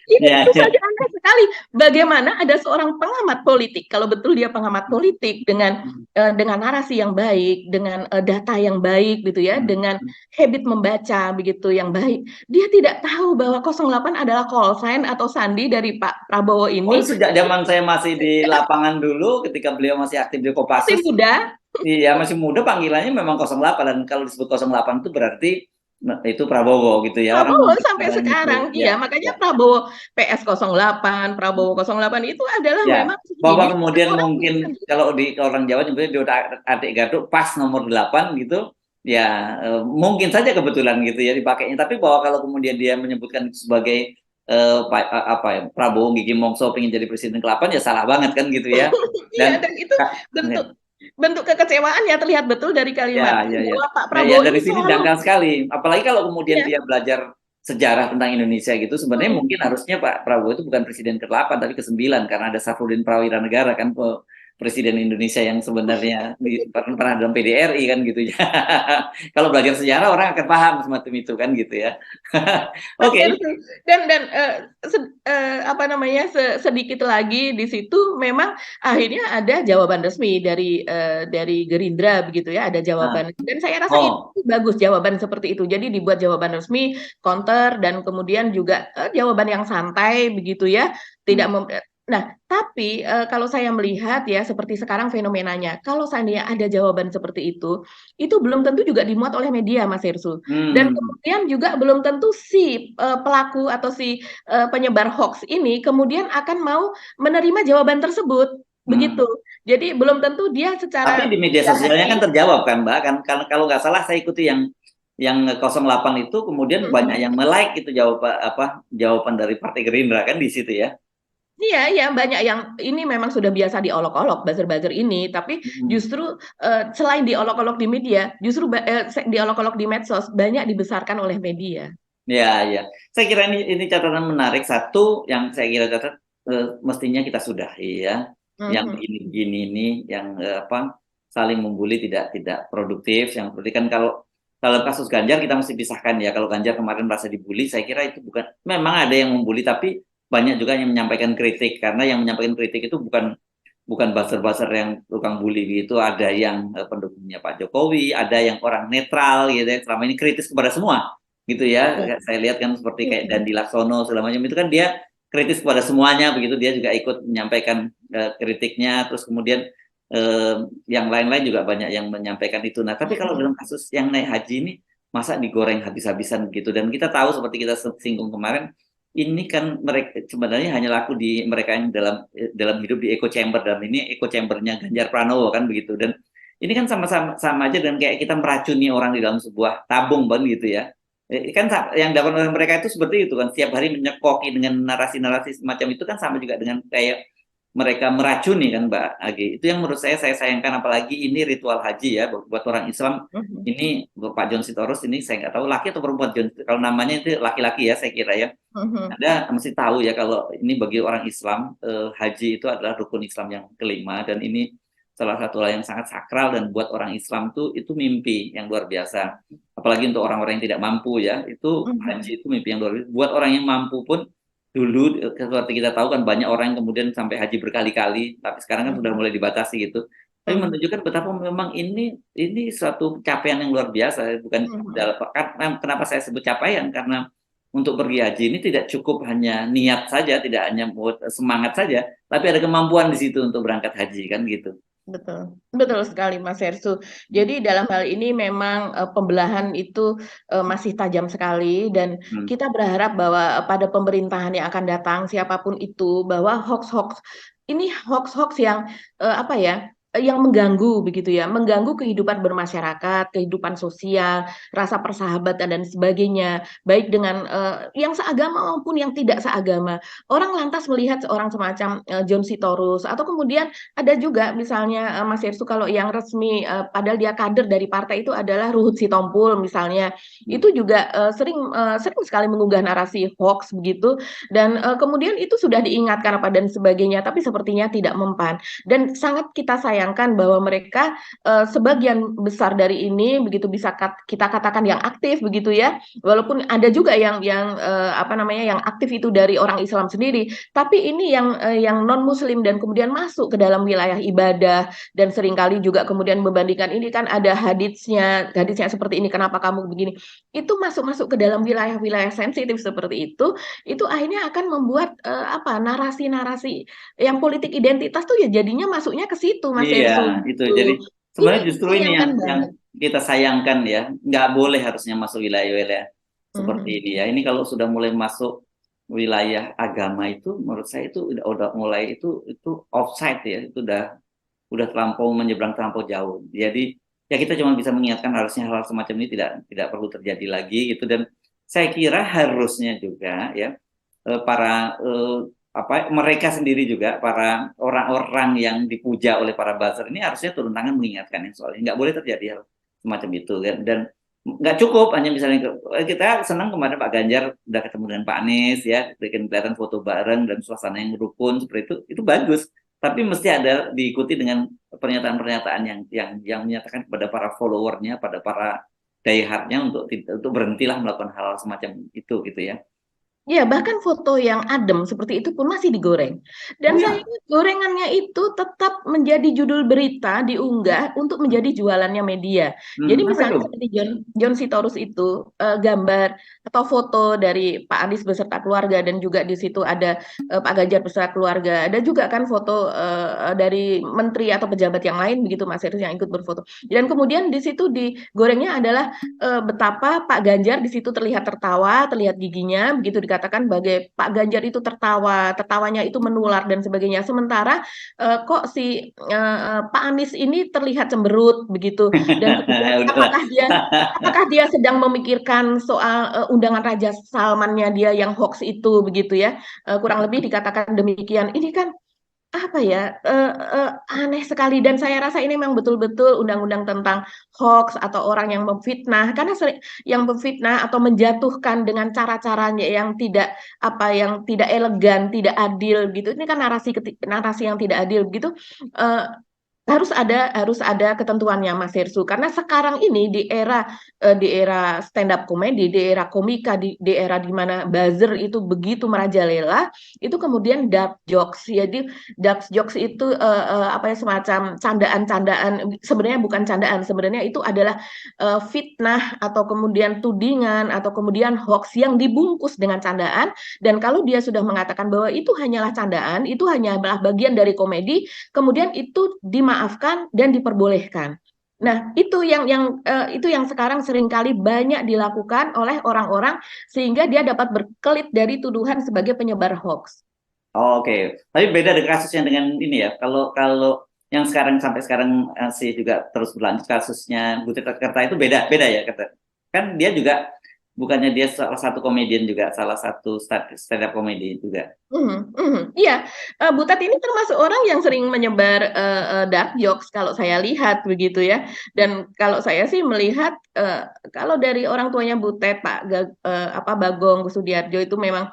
Ya, tentu ya. saja aneh sekali. Bagaimana ada seorang pengamat politik, kalau betul dia pengamat politik dengan narasi yang baik, dengan data yang baik gitu ya, dengan habit membaca begitu yang baik, dia tidak tahu bahwa 08 adalah call sign atau sandi dari Pak Prabowo Oh, ini. sejak zaman saya masih di lapangan dulu, ketika beliau masih aktif di Masih Kopassus, muda. iya masih muda, panggilannya memang 08, dan kalau disebut 08 itu berarti itu Prabowo gitu ya, orang Prabowo manggil sampai sekarang, itu. iya, Ya, makanya ya. Prabowo PS 08, Prabowo 08 itu adalah Ya, memang bahwa ini kemudian orang mungkin kalau di orang Jawa nyebutnya dia udah adik gaduk pas nomor 8 gitu, ya mungkin saja kebetulan gitu ya dipakainya. Tapi bahwa kalau kemudian dia menyebutkan itu sebagai apa ya, Prabowo Gigi Mongso pengen jadi presiden ke-8, ya salah banget kan gitu ya. iya, Dan dan itu bentuk kekecewaannya terlihat betul dari ya, kalimatnya, ya, ya. bahwa Pak Nah, ya Prabowo dari ini sini selalu, dangkal sekali. Apalagi kalau kemudian iya, dia belajar sejarah tentang Indonesia gitu, sebenarnya mungkin harusnya Pak Prabowo itu bukan presiden ke-8 tapi ke-9, karena ada Safrudin Prawira Negara kan presiden Indonesia yang sebenarnya pernah dalam PDRI kan gitu ya. Kalau belajar sejarah orang akan paham semacam itu kan gitu ya. Oke. Benar sih. Dan apa namanya sedikit lagi di situ memang akhirnya ada jawaban resmi dari Gerindra begitu ya, ada Nah, jawaban, dan saya rasa itu oh, bagus jawaban seperti itu. Jadi dibuat jawaban resmi, counter, dan kemudian juga jawaban yang santai begitu ya, tidak hmm, Nah, tapi kalau saya melihat ya seperti sekarang fenomenanya, kalau seandainya ada jawaban seperti itu belum tentu juga dimuat oleh media, Mas Hersu. Dan hmm, kemudian juga belum tentu si pelaku atau si penyebar hoax ini kemudian akan mau menerima jawaban tersebut, hmm. begitu. Jadi belum tentu dia Tapi secara di media sosialnya kan hati. terjawab kan, Mbak, kan karena kalau nggak salah saya ikuti yang 08 itu kemudian banyak yang like itu jawaban dari Partai Gerindra kan di situ ya. Iya, iya, banyak yang ini memang sudah biasa diolok-olok, buzzer-buzzer ini, tapi Hmm. justru selain diolok-olok di media, justru diolok-olok di medsos banyak dibesarkan oleh media. Ya, ya. Saya kira ini catatan menarik. Satu yang saya kira catat mestinya kita sudahi ya. Yang Mhm, gini ini yang saling membuli tidak produktif. Yang seperti kan kalau kasus Ganjar kita mesti pisahkan ya. Kalau Ganjar kemarin merasa dibully, saya kira itu bukan, memang ada yang membuli tapi banyak juga yang menyampaikan kritik, karena yang menyampaikan kritik itu bukan buzzer-buzzer yang tukang bully gitu, ada yang pendukungnya Pak Jokowi, ada yang orang netral gitu ya, selama ini kritis kepada semua gitu betul. ya. Saya lihat kan seperti kayak Mhm, Dandi Laksono segala macam itu kan dia kritis kepada semuanya begitu, dia juga ikut menyampaikan kritiknya, terus kemudian yang lain-lain juga banyak yang menyampaikan itu. Nah, tapi kalau mhm, dalam kasus yang naik haji ini masa digoreng habis-habisan gitu, dan kita tahu seperti kita singgung kemarin, ini kan mereka sebenarnya hanya laku di mereka yang dalam hidup di echo chamber, dalam ini echo chambernya Ganjar Pranowo kan begitu, dan ini kan sama aja dengan kayak kita meracuni orang di dalam sebuah tabung kan gitu ya. Kan yang dilakukan oleh mereka itu seperti itu kan, setiap hari menyekoki dengan narasi-narasi semacam itu kan sama juga dengan kayak mereka meracuni kan Mbak Agi. Itu yang menurut saya sayangkan, apalagi ini ritual haji ya buat orang Islam. mhm, Ini Pak John Sitorus ini saya nggak tahu laki atau perempuan John, kalau namanya itu laki-laki ya saya kira ya. mhm, Anda mesti tahu ya kalau ini bagi orang Islam, haji itu adalah rukun Islam yang kelima, dan ini salah satu hal yang sangat sakral, dan buat orang Islam tuh itu mimpi yang luar biasa. Apalagi untuk orang-orang yang tidak mampu ya, itu haji mhm, itu mimpi yang luar biasa. Buat orang yang mampu pun dulu seperti kita tahu kan banyak orang yang kemudian sampai haji berkali-kali, tapi sekarang kan sudah mhm, mulai dibatasi gitu. Tapi mhm, menunjukkan betapa memang ini suatu capaian yang luar biasa, bukan mhm. kenapa saya sebut capaian, karena untuk pergi haji ini tidak cukup hanya niat saja, tidak hanya semangat saja, tapi ada kemampuan di situ untuk berangkat haji kan gitu. Betul, betul sekali Mas Hersu. Jadi dalam hal ini memang pembelahan itu masih tajam sekali, dan Hmm. kita berharap bahwa pada pemerintahan yang akan datang siapapun itu, bahwa hoax-hoax ini hoax-hoax yang apa ya, yang mengganggu begitu ya, mengganggu kehidupan bermasyarakat, kehidupan sosial, rasa persahabatan dan sebagainya, baik dengan yang seagama maupun yang tidak seagama. Orang lantas melihat seorang semacam John Sitorus, atau kemudian ada juga misalnya Mas Yersu, kalau yang resmi padahal dia kader dari partai itu adalah Ruhut Sitompul misalnya, Hmm. itu juga sering sekali mengunggah narasi hoax begitu, dan kemudian itu sudah diingatkan apa dan sebagainya, tapi sepertinya tidak mempan, dan sangat kita sayangkan bahwa mereka sebagian besar dari ini begitu bisa kita katakan yang aktif begitu ya, walaupun ada juga yang apa namanya yang aktif itu dari orang Islam sendiri, tapi ini yang non Muslim dan kemudian masuk ke dalam wilayah ibadah, dan seringkali juga kemudian membandingkan, ini kan ada haditsnya seperti ini, kenapa kamu begini? Itu masuk ke dalam wilayah-wilayah sensitif seperti itu akhirnya akan membuat apa, narasi-narasi yang politik identitas tuh ya jadinya masuknya ke situ, Mas Iya, Ersu. itu. Jadi Tuh. sebenarnya Ini justru ini yang sayangkan banget. kita sayangkan ya, nggak boleh harusnya masuk wilayah-wilayah seperti Mhm. ini ya. Ini kalau sudah mulai masuk wilayah agama itu, menurut saya itu udah mulai itu offside ya, itu udah terlampau menyeberang terlampau jauh. Jadi ya kita cuma bisa mengingatkan harusnya hal semacam ini tidak perlu terjadi lagi gitu, dan saya kira harusnya juga ya para mereka sendiri juga, para orang-orang yang dipuja oleh para buzzer ini harusnya turun tangan mengingatkan yang soal ini nggak boleh terjadi hal semacam itu kan. Dan nggak cukup hanya misalnya kita senang kemarin Pak Ganjar udah ketemu dengan Pak Anies ya, bikin kelihatan foto bareng dan suasana yang rukun seperti itu bagus. tapi mesti ada diikuti dengan pernyataan-pernyataan yang menyatakan kepada para followernya, pada para diehardnya untuk berhentilah melakukan hal semacam itu gitu ya. Ya, bahkan foto yang adem seperti itu pun masih digoreng. Dan Oh ya, sayangnya gorengannya itu tetap menjadi judul berita diunggah untuk menjadi jualannya media. Jadi apa itu? misalnya seperti John Sitorus itu gambar atau foto dari Pak Anies beserta keluarga dan juga di situ ada Pak Ganjar beserta keluarga. Ada juga kan foto dari menteri atau pejabat yang lain begitu Mas Heru yang ikut berfoto. Dan kemudian di situ digorengnya adalah betapa Pak Ganjar di situ terlihat tertawa, terlihat giginya, begitu dikatakan bagai Pak Ganjar itu tertawa, tertawanya itu menular dan sebagainya. Sementara kok si Pak Anies ini terlihat cemberut begitu. Dan kemudian Udahlah. apakah dia sedang memikirkan soal undangan Raja Salmannya dia yang hoax itu begitu ya? Kurang lebih dikatakan demikian. Ini kan apa ya, aneh sekali dan saya rasa ini memang betul-betul undang-undang tentang hoax atau orang yang memfitnah, karena yang memfitnah atau menjatuhkan dengan cara-caranya yang tidak yang tidak elegan, tidak adil gitu. Ini kan narasi yang tidak adil begitu. eh, harus ada ketentuannya Mas Hersu, karena sekarang ini di era stand up comedy, di era komika, di era di mana buzzer itu begitu merajalela, itu kemudian dark jokes. Jadi dark jokes itu apa ya, semacam candaan-candaan, sebenarnya bukan candaan, sebenarnya itu adalah fitnah atau kemudian tudingan atau kemudian hoax yang dibungkus dengan candaan, dan kalau dia sudah mengatakan bahwa itu hanyalah candaan, itu hanyalah bagian dari komedi, kemudian itu dimaafkan dan diperbolehkan. Nah, itu yang sekarang seringkali banyak dilakukan oleh orang-orang sehingga dia dapat berkelit dari tuduhan sebagai penyebar hoax. Oke. Tapi beda dengan kasusnya dengan ini ya. Kalau kalau yang sekarang sampai sekarang sih juga terus berlanjut kasusnya Butet Kerta itu beda ya kata. Kan dia juga bukannya dia salah satu komedian juga, salah satu stand up komedi juga. Iya, Butet ini termasuk orang yang sering menyebar dark jokes kalau saya lihat begitu ya. Dan kalau saya sih melihat kalau dari orang tuanya Butet, Bagong Kussudiardjo itu memang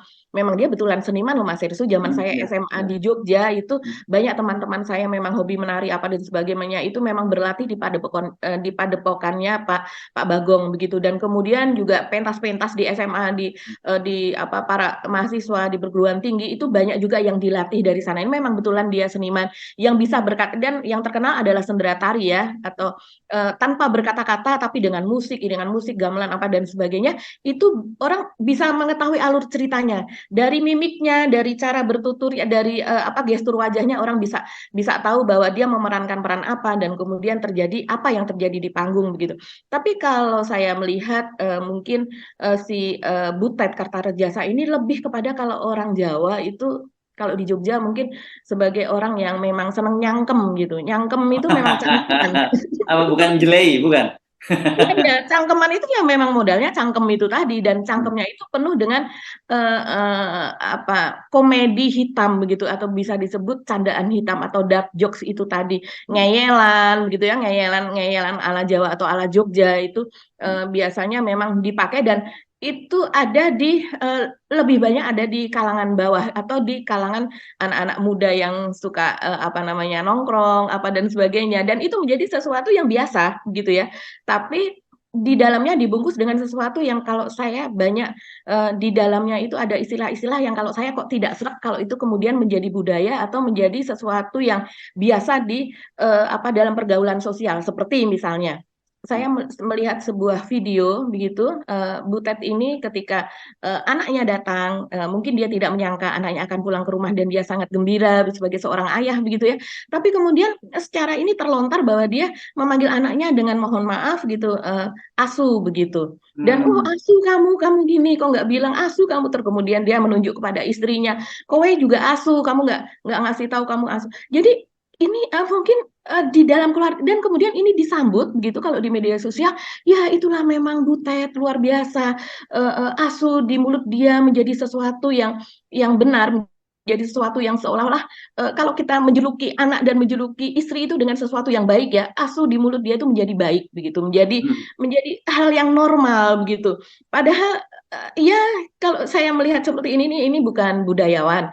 dia betulan seniman loh Mas Irsu. Zaman saya Iya, SMA iya. di Jogja itu banyak teman-teman saya memang hobi menari apa dan sebagainya, itu memang berlatih di padepokannya Pak Bagong begitu. Dan kemudian juga pentas-pentas di SMA di para mahasiswa di perguruan tinggi itu banyak juga yang dilatih dari sana. Ini memang betulan dia seniman yang bisa berkata, dan yang terkenal adalah sendera tari ya, atau tanpa berkata-kata tapi dengan musik gamelan apa dan sebagainya, itu orang bisa mengetahui alur ceritanya dari mimiknya, dari cara bertutur ya, dari gestur wajahnya, orang bisa tahu bahwa dia memerankan peran apa dan kemudian terjadi apa yang terjadi di panggung begitu. Tapi kalau saya melihat mungkin si Butet Kartarejasa ini lebih kepada, kalau orang Jawa itu, kalau di Jogja mungkin sebagai orang yang memang senang nyangkem gitu. Nyangkem itu memang cangkeman. Apa bukan jelei, bukan? Ya, cangkeman itu yang memang modalnya cangkem itu tadi, dan cangkemnya itu penuh dengan komedi hitam begitu, atau bisa disebut candaan hitam atau dark jokes itu tadi, ngeyelan gitu ya, ngeyelan ala Jawa atau ala Jogja itu biasanya memang dipakai, dan itu ada lebih banyak ada di kalangan bawah atau di kalangan anak-anak muda yang suka nongkrong apa dan sebagainya, dan itu menjadi sesuatu yang biasa gitu ya. Tapi di dalamnya dibungkus dengan sesuatu yang kalau saya banyak di dalamnya itu ada istilah-istilah yang kalau saya kok tidak serak kalau itu kemudian menjadi budaya atau menjadi sesuatu yang biasa di dalam pergaulan sosial. Seperti misalnya saya melihat sebuah video begitu, Butet ini ketika anaknya datang, mungkin dia tidak menyangka anaknya akan pulang ke rumah dan dia sangat gembira sebagai seorang ayah begitu ya. Tapi kemudian secara ini terlontar bahwa dia memanggil anaknya dengan mohon maaf gitu, asu begitu. Dan asu kamu gini, kok nggak bilang asu kamu, kemudian dia menunjuk kepada istrinya, kowe juga asu, kamu nggak ngasih tahu kamu asu. Jadi ini mungkin di dalam keluarga, dan kemudian ini disambut begitu kalau di media sosial, ya itulah memang Butet luar biasa, asu di mulut dia menjadi sesuatu yang benar, menjadi sesuatu yang seolah-olah kalau kita menjuluki anak dan menjuluki istri itu dengan sesuatu yang baik ya, asu di mulut dia itu menjadi baik begitu, menjadi hal yang normal begitu. Padahal ya kalau saya melihat seperti ini bukan budayawan.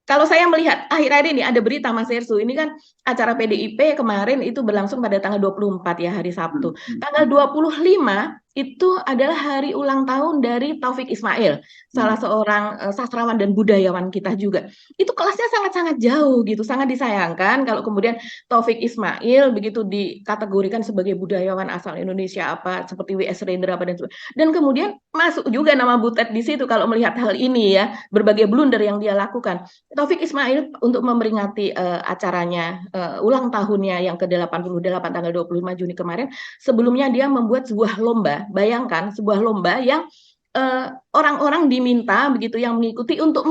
kalau saya melihat akhir-akhir ini ada berita Mas Hersu, ini kan acara PDIP kemarin itu berlangsung pada tanggal 24 ya, hari Sabtu. Tanggal 25 itu adalah hari ulang tahun dari Taufik Ismail, salah seorang sastrawan dan budayawan kita juga. Itu kelasnya sangat-sangat jauh gitu, sangat disayangkan kalau kemudian Taufik Ismail begitu dikategorikan sebagai budayawan asal Indonesia apa seperti W.S. Rendra apa dan sebagainya. Dan kemudian masuk juga nama Butet di situ kalau melihat hal ini ya, berbagai blunder yang dia lakukan. Taufik Ismail untuk memperingati acaranya ulang tahunnya yang ke-88 tanggal 25 Juni kemarin, sebelumnya dia membuat sebuah lomba. Bayangkan sebuah lomba yang orang-orang diminta begitu yang mengikuti untuk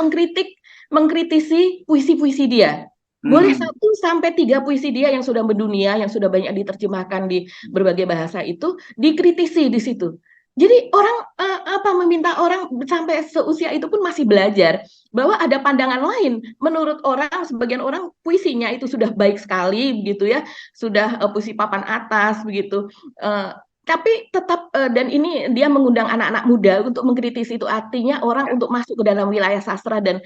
mengkritisi puisi-puisi dia. Boleh 1 sampai 3 puisi dia yang sudah mendunia, yang sudah banyak diterjemahkan di berbagai bahasa itu dikritisi di situ. Jadi orang meminta orang sampai seusia itu pun masih belajar bahwa ada pandangan lain. Menurut orang, sebagian orang puisinya itu sudah baik sekali begitu ya, sudah puisi papan atas begitu. Tapi tetap dan ini dia mengundang anak-anak muda untuk mengkritisi itu, artinya orang untuk masuk ke dalam wilayah sastra dan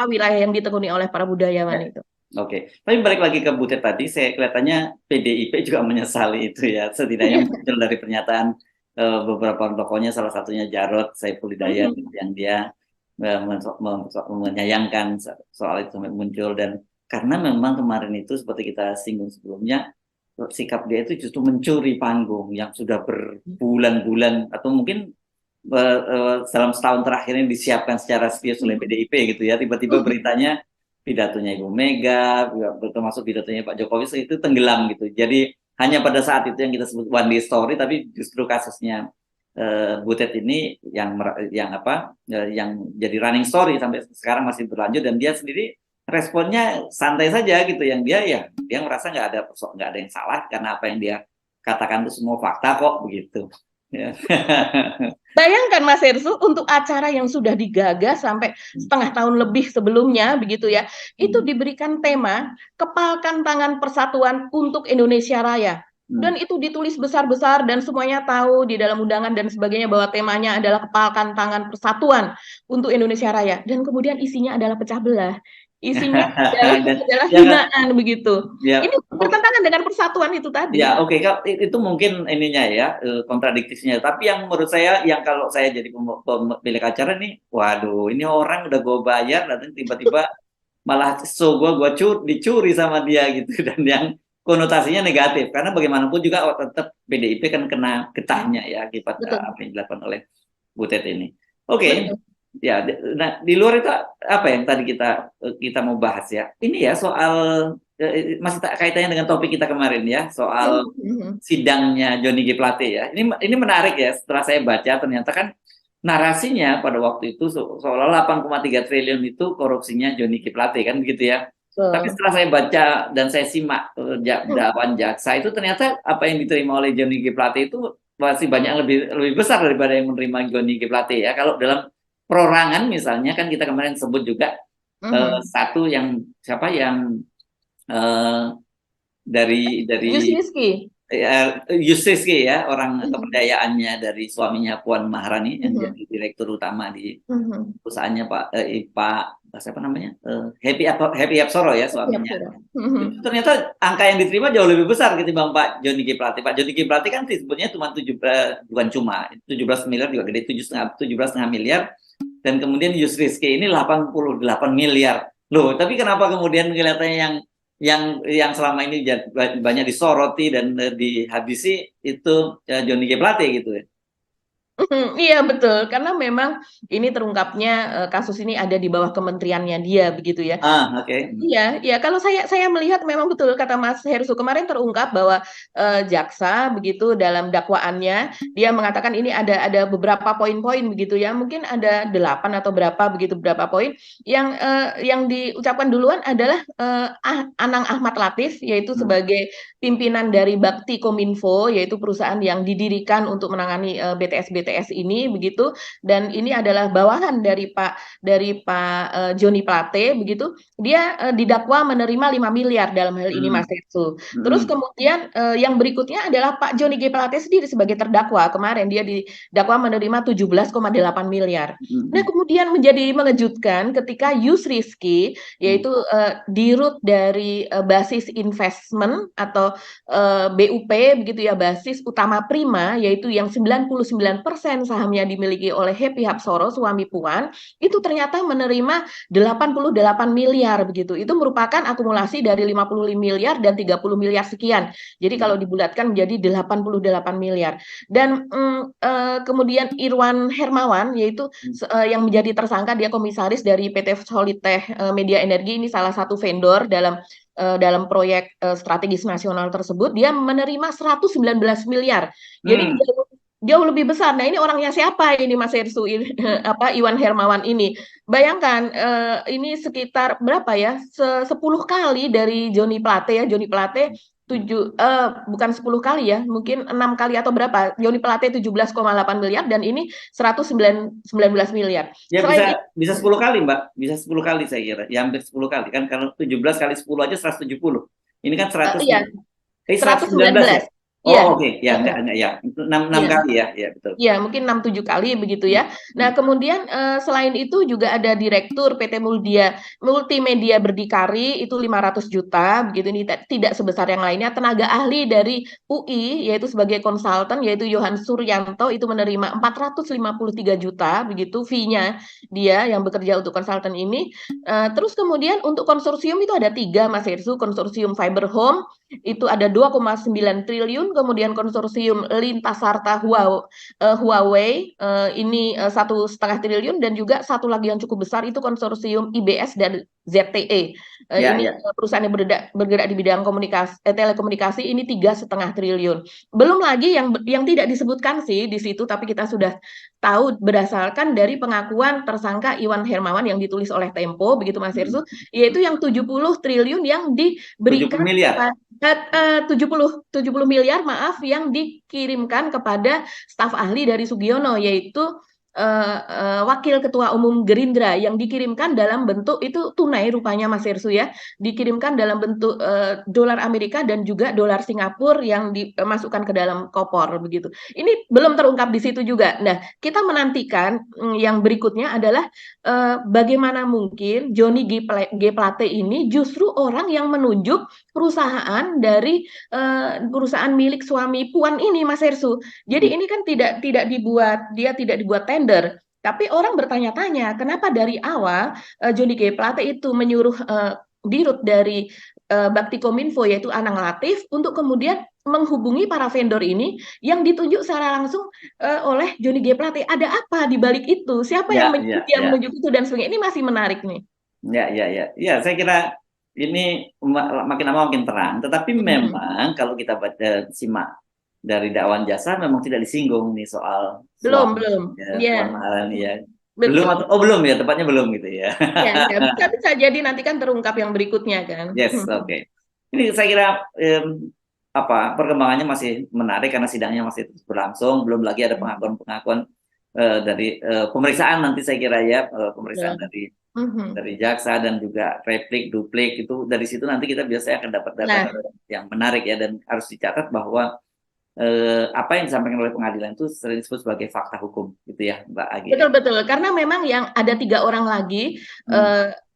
wilayah yang ditekuni oleh para budayawan itu. Oke, tapi balik lagi ke Butet tadi, saya kelihatannya PDIP juga menyesali itu ya, setidaknya muncul dari pernyataan beberapa tokohnya, salah satunya Jarod Saiful Hidayat yang dia menyayangkan soal itu sampai muncul. Dan karena memang kemarin itu seperti kita singgung sebelumnya, sikap dia itu justru mencuri panggung yang sudah berbulan-bulan atau mungkin dalam setahun terakhir ini disiapkan secara serius oleh PDIP gitu ya, tiba-tiba beritanya pidatonya Ibu Mega, termasuk pidatonya Pak Jokowi itu tenggelam gitu. Jadi hanya pada saat itu yang kita sebut one day story, tapi justru kasusnya Butet ini yang jadi running story sampai sekarang masih berlanjut, dan dia sendiri responnya santai saja gitu, yang dia merasa nggak ada yang salah karena apa yang dia katakan itu semua fakta kok begitu. Bayangkan Mas Hersu, untuk acara yang sudah digagas sampai setengah tahun lebih sebelumnya begitu ya, itu diberikan tema Kepalkan Tangan Persatuan untuk Indonesia Raya. Dan itu ditulis besar-besar dan semuanya tahu di dalam undangan dan sebagainya bahwa temanya adalah Kepalkan Tangan Persatuan untuk Indonesia Raya. Dan kemudian isinya adalah pecah belah. Isinya adalah hinaan begitu. Ya. Ini bertentangan dengan persatuan itu tadi. Ya, oke. Itu mungkin ininya ya, kontradiktifnya. Tapi yang menurut saya, yang kalau saya jadi pemilik acara nih, waduh, ini orang udah gue bayar, dan tiba-tiba malah show gue dicuri sama dia gitu, dan yang konotasinya negatif. Karena bagaimanapun juga tetap PDIP kan kena getahnya ya akibat apa yang dilakukan oleh Butet ini. Oke. Ya, nah di luar itu apa yang tadi kita mau bahas ya? Ini ya soal masih kaitannya dengan topik kita kemarin ya, soal sidangnya Johnny G. Plate ya. Ini menarik ya, setelah saya baca ternyata kan narasinya pada waktu itu seolah 8,3 triliun itu korupsinya Johnny G. Plate kan begitu ya. Tapi setelah saya baca dan saya simak dakwaan jaksa itu, ternyata apa yang diterima oleh Johnny G. Plate itu masih banyak lebih besar daripada yang menerima Johnny G. Plate ya. Kalau dalam perorangan misalnya kan kita kemarin sebut juga satu yang siapa yang dari Yusriski ya, orang kepercayaannya dari suaminya Puan Maharani yang jadi direktur utama di perusahaannya Pak siapa namanya Happy Hapsoro ya suaminya. Itu ternyata angka yang diterima jauh lebih besar ketimbang Pak Johnny G. Plate. Pak Johnny G. Plate kan disebutnya cuma 17 miliar juga gede, 17,5 miliar. Dan kemudian Yusriski ini 88 miliar. Loh, tapi kenapa kemudian kelihatannya yang selama ini banyak disoroti dan dihabisi itu Johnny G. Plate gitu ya? Iya betul, karena memang ini terungkapnya kasus ini ada di bawah kementeriannya dia begitu ya. Oke. Iya, kalau saya melihat memang betul kata Mas Hersu kemarin terungkap bahwa jaksa begitu dalam dakwaannya dia mengatakan ini ada beberapa poin-poin begitu ya, mungkin ada 8 atau beberapa poin yang diucapkan duluan adalah Anang Ahmad Latif, yaitu sebagai pimpinan dari Bakti Kominfo, yaitu perusahaan yang didirikan untuk menangani BTS BTS ini begitu, dan ini adalah bawahan dari Pak Joni Plate begitu. Dia didakwa menerima 5 miliar dalam hal ini Mas Hersu. Terus kemudian yang berikutnya adalah Pak Joni G Plate sendiri sebagai terdakwa. Kemarin dia didakwa menerima 17,8 miliar. Nah, kemudian menjadi mengejutkan ketika Yus Rizky, yaitu dirut dari basis investment atau BUP begitu ya, basis utama Prima, yaitu yang 99% sahamnya dimiliki oleh Happy Hapsoro, suami Puan, itu ternyata menerima 88 miliar begitu. Itu merupakan akumulasi dari 50 miliar dan 30 miliar sekian. Jadi kalau dibulatkan menjadi 88 miliar. Dan kemudian Irwan Hermawan, yaitu yang menjadi tersangka, dia komisaris dari PT Solitech Media Energi, ini salah satu vendor dalam proyek strategis nasional tersebut, dia menerima 119 miliar. Jadi jauh lebih besar. Nah, ini orangnya siapa ini Mas Hersu, Iwan Hermawan ini? Bayangkan ini sekitar berapa ya? 10 kali dari Joni Plate ya. Joni Plate bukan 10 kali ya, mungkin 6 kali atau berapa. Joni Plate 17,8 miliar dan ini 119 miliar. Ya, bisa 10 kali, Mbak. Bisa 10 kali saya kira. Ya hampir 10 kali kan, kalau 17 kali 10 aja 170. Ini kan 100. Iya. 119 ya? Oh, ya. Oke. Ya, enggak ya. 6 kali ya. Ya, betul. Ya, mungkin 6-7 kali begitu ya. Nah, kemudian selain itu juga ada direktur PT Multimedia Berdikari, itu 500 juta begitu. Ini tidak sebesar yang lainnya. Tenaga ahli dari UI yaitu sebagai konsultan, yaitu Yohan Suryanto, itu menerima 453 juta begitu fee-nya dia yang bekerja untuk konsultan ini. Terus kemudian untuk konsorsium itu ada 3 Mas Hersu. Konsorsium Fiber Home itu ada 2,9 triliun, kemudian konsorsium Lintas Sarta Huawei ini 1,5 triliun, dan juga satu lagi yang cukup besar itu konsorsium IBS dan ZTE. Ini perusahaan yang bergerak di bidang telekomunikasi, ini 3,5 triliun. Belum lagi yang tidak disebutkan sih di situ, tapi kita sudah tahu berdasarkan dari pengakuan tersangka Iwan Hermawan yang ditulis oleh Tempo begitu Mas Hersu, yaitu yang 70 triliun yang diberikan 70 miliar maaf yang dikirimkan kepada staf ahli dari Sugiono, yaitu Wakil Ketua Umum Gerindra, yang dikirimkan dalam bentuk itu tunai rupanya Mas Hersu ya, dikirimkan dalam bentuk dolar Amerika dan juga dolar Singapura yang dimasukkan ke dalam kopor begitu. Ini belum terungkap di situ juga. Nah, kita menantikan yang berikutnya adalah bagaimana mungkin Joni G Plate ini justru orang yang menunjuk perusahaan dari perusahaan milik suami Puan ini Mas Hersu. Jadi ini kan tidak dibuat tender, tapi orang bertanya-tanya kenapa dari awal Joni G Plate itu menyuruh dirut dari Baktikominfo yaitu Anang Latif untuk kemudian menghubungi para vendor ini yang ditunjuk secara langsung oleh Joni G Plate. Ada apa di balik itu? Siapa yang menunjuk itu dan sebagainya? Ini masih menarik nih. Ya, saya kira ini makin lama makin terang. Tetapi memang kalau kita simak dari dakwaan jasa, memang tidak disinggung nih soal belum ya. Belum atau belum ya, tepatnya belum gitu ya. Bisa jadi nanti kan terungkap yang berikutnya kan. Yes, oke. Ini saya kira perkembangannya masih menarik karena sidangnya masih terus berlangsung. Belum lagi ada pengakuan dari pemeriksaan nanti saya kira ya, pemeriksaan dari jaksa dan juga replik, duplik, itu dari situ nanti kita biasanya akan dapat data yang menarik ya, dan harus dicatat bahwa apa yang disampaikan oleh pengadilan itu sering disebut sebagai fakta hukum gitu ya Mbak Agi. Betul, karena memang yang ada 3 orang lagi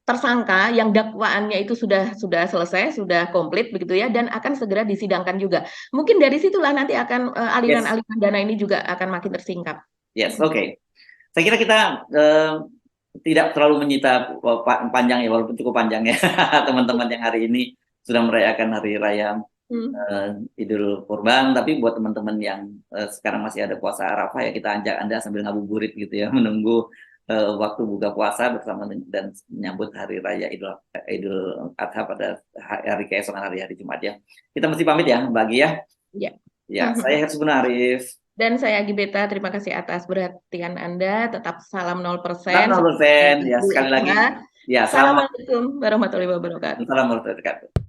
tersangka yang dakwaannya itu sudah selesai, sudah komplit begitu ya, dan akan segera disidangkan juga. Mungkin dari situlah nanti akan aliran-aliran dana ini juga akan makin tersingkap. Yes, oke. Saya kira kita tidak terlalu menyita panjang ya, walaupun cukup panjang ya teman-teman yang hari ini sudah merayakan hari raya Idul Kurban. Tapi buat teman-teman yang sekarang masih ada puasa Arafah ya, kita ajak Anda sambil ngabuburit gitu ya, menunggu waktu buka puasa bersama dan menyambut hari raya Idul Adha pada hari keesokan hari Jumat ya. Kita mesti pamit ya Mbak Agi ya. Ya, saya Hersu Arif. Dan saya Agi Beta, terima kasih atas perhatian Anda. Tetap salam 0%. Salam 0%. Ya, sekali lagi. Ya, Assalamualaikum warahmatullahi wabarakatuh. Assalamualaikum warahmatullahi wabarakatuh.